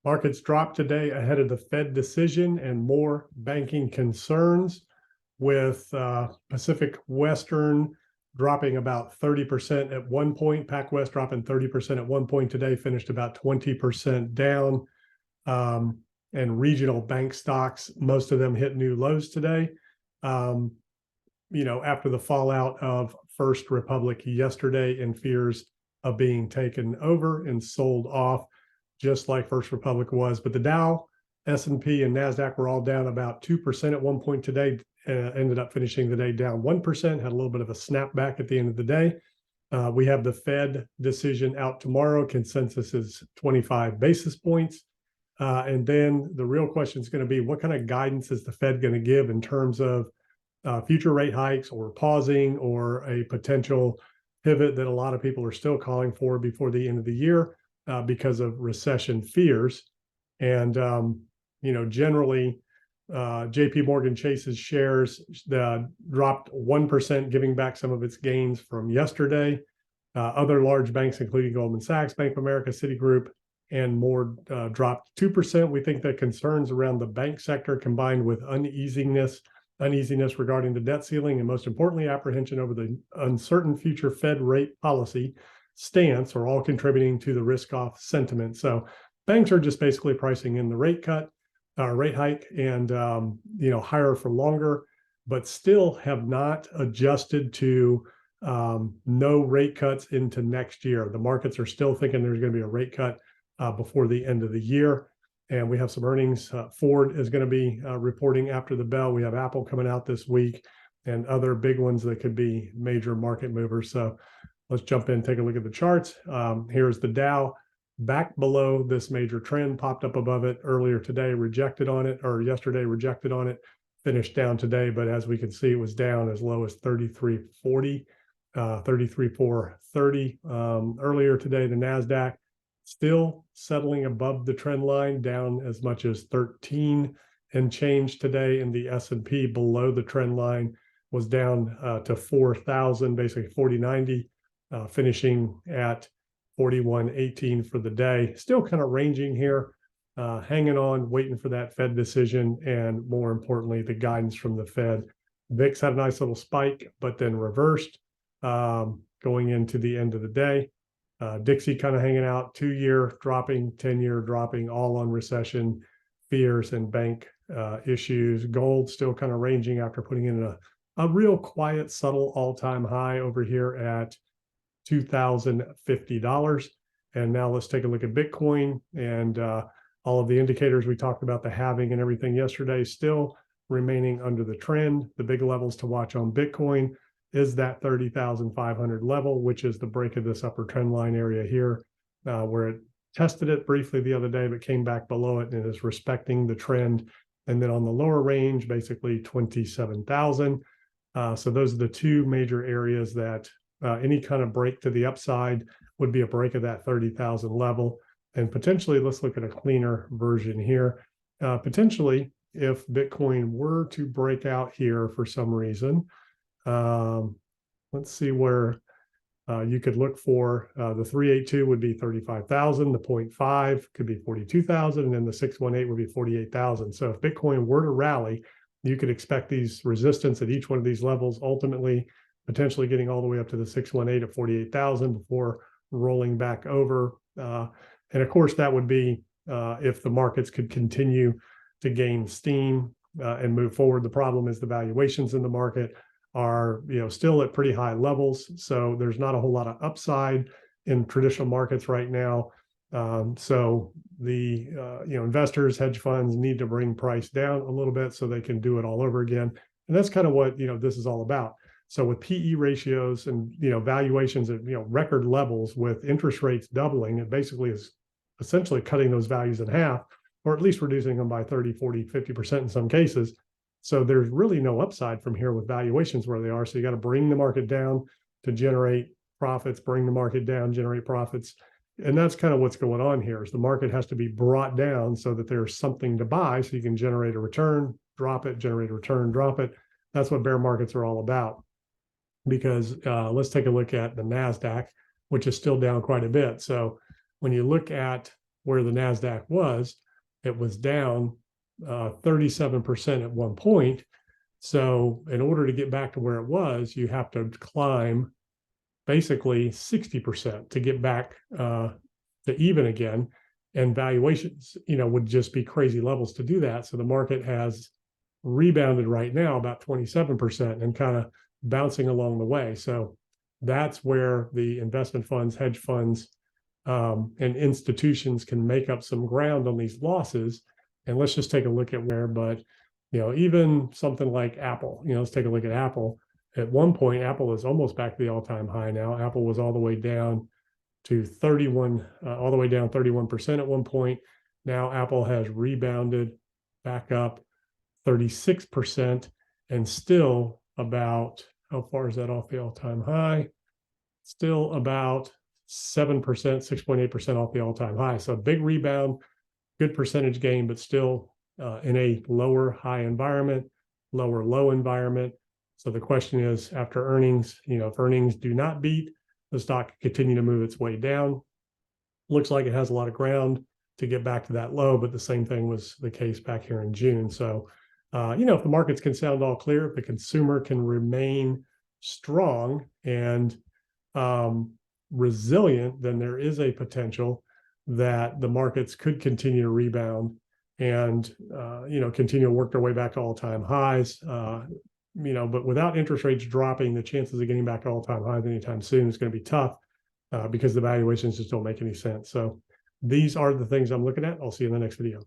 Markets dropped today ahead of the Fed decision and more banking concerns, with Pacific Western dropping about 30% at one point. PacWest dropping 30% at one point today, finished about 20% down. And regional bank stocks, most of them hit new lows today. After the fallout of First Republic yesterday and fears of being taken over and sold off, just like First Republic was. But the Dow, S&P, and NASDAQ were all down about 2% at one point today, ended up finishing the day down 1%, had a little bit of a snapback at the end of the day. We have the Fed decision out tomorrow. Consensus is 25 basis points. And then the real question is going to be, what kind of guidance is the Fed going to give in terms of future rate hikes, or pausing, or a potential pivot that a lot of people are still calling for before the end of the year because of recession fears. And, generally, JP Morgan Chase's shares dropped 1%, giving back some of its gains from yesterday. Other large banks, including Goldman Sachs, Bank of America, Citigroup, and more, dropped 2%. We think that concerns around the bank sector, combined with uneasiness regarding the debt ceiling, and most importantly, apprehension over the uncertain future Fed rate policy stance, are all contributing to the risk-off sentiment. So banks are just basically pricing in the rate hike, and higher for longer, but still have not adjusted to no rate cuts into next year. The markets are still thinking there's going to be a rate cut before the end of the year. And we have some earnings. Ford is going to be reporting after the bell. We have Apple coming out this week, and other big ones that could be major market movers. So let's jump in and take a look at the charts. Here's the Dow, back below this major trend, popped up above it earlier today, rejected on it, or yesterday rejected on it, finished down today. But as we can see, it was down as low as 33.40, 33.430 earlier today. The NASDAQ still settling above the trend line, down as much as 13 and change today. And the S&P below the trend line was down to 4,000, basically 4090, finishing at 4118 for the day. Still kind of ranging here, hanging on, waiting for that Fed decision, and more importantly, the guidance from the Fed. VIX had a nice little spike, but then reversed going into the end of the day. Dixie kind of hanging out, 2-year dropping, 10-year dropping, all on recession fears and bank issues. Gold still kind of ranging after putting in a real quiet, subtle all-time high over here at $2,050. And now let's take a look at Bitcoin, and all of the indicators we talked about, the halving and everything yesterday, still remaining under the trend. The big levels to watch on Bitcoin is that 30,500 level, which is the break of this upper trend line area here, where it tested it briefly the other day, but came back below it and is respecting the trend. And then on the lower range, basically 27,000. So those are the two major areas that any kind of break to the upside would be a break of that 30,000 level. And potentially, let's look at a cleaner version here. Potentially, if Bitcoin were to break out here for some reason, let's see where you could look for. The 382 would be 35,000, the 0.5 could be 42,000, and then the 618 would be 48,000. So if Bitcoin were to rally, you could expect these resistance at each one of these levels, ultimately potentially getting all the way up to the 618 at 48,000 before rolling back over. And of course, that would be if the markets could continue to gain steam and move forward. The problem is the valuations in the market are still at pretty high levels. So there's not a whole lot of upside in traditional markets right now. So the investors, hedge funds need to bring price down a little bit so they can do it all over again. And that's kind of what this is all about. So with PE ratios and valuations at record levels, with interest rates doubling, it basically is essentially cutting those values in half, or at least reducing them by 30, 40, 50% in some cases. So there's really no upside from here with valuations where they are. So you got to bring the market down to generate profits, bring the market down, generate profits. And that's kind of what's going on here, is the market has to be brought down so that there's something to buy, so you can generate a return, drop it, generate a return, drop it. That's what bear markets are all about. Because let's take a look at the NASDAQ, which is still down quite a bit. So when you look at where the NASDAQ was. It was down 37% at one point. So in order to get back to where it was, you have to climb basically 60% to get back to even again. And valuations, would just be crazy levels to do that. So the market has rebounded right now about 27% and kind of bouncing along the way. So that's where the investment funds, hedge funds, and institutions can make up some ground on these losses. And let's just take a look at where, but even something like Apple, let's take a look at Apple. At one point, Apple is almost back to the all-time high now. Apple was all the way down to 31, all the way down 31% at one point. Now Apple has rebounded back up 36% and still about, how far is that off the all-time high? Still about 7%, 6.8% off the all-time high. So big rebound, good percentage gain, but still in a lower high environment, lower low environment. So the question is, after earnings, if earnings do not beat, the stock continue to move its way down. Looks like it has a lot of ground to get back to that low, but the same thing was the case back here in June. So, if the markets can sound all clear, if the consumer can remain strong and resilient, then there is a potential that the markets could continue to rebound and, continue to work their way back to all-time highs. But without interest rates dropping, the chances of getting back to all-time highs anytime soon is going to be tough because the valuations just don't make any sense. So these are the things I'm looking at. I'll see you in the next video.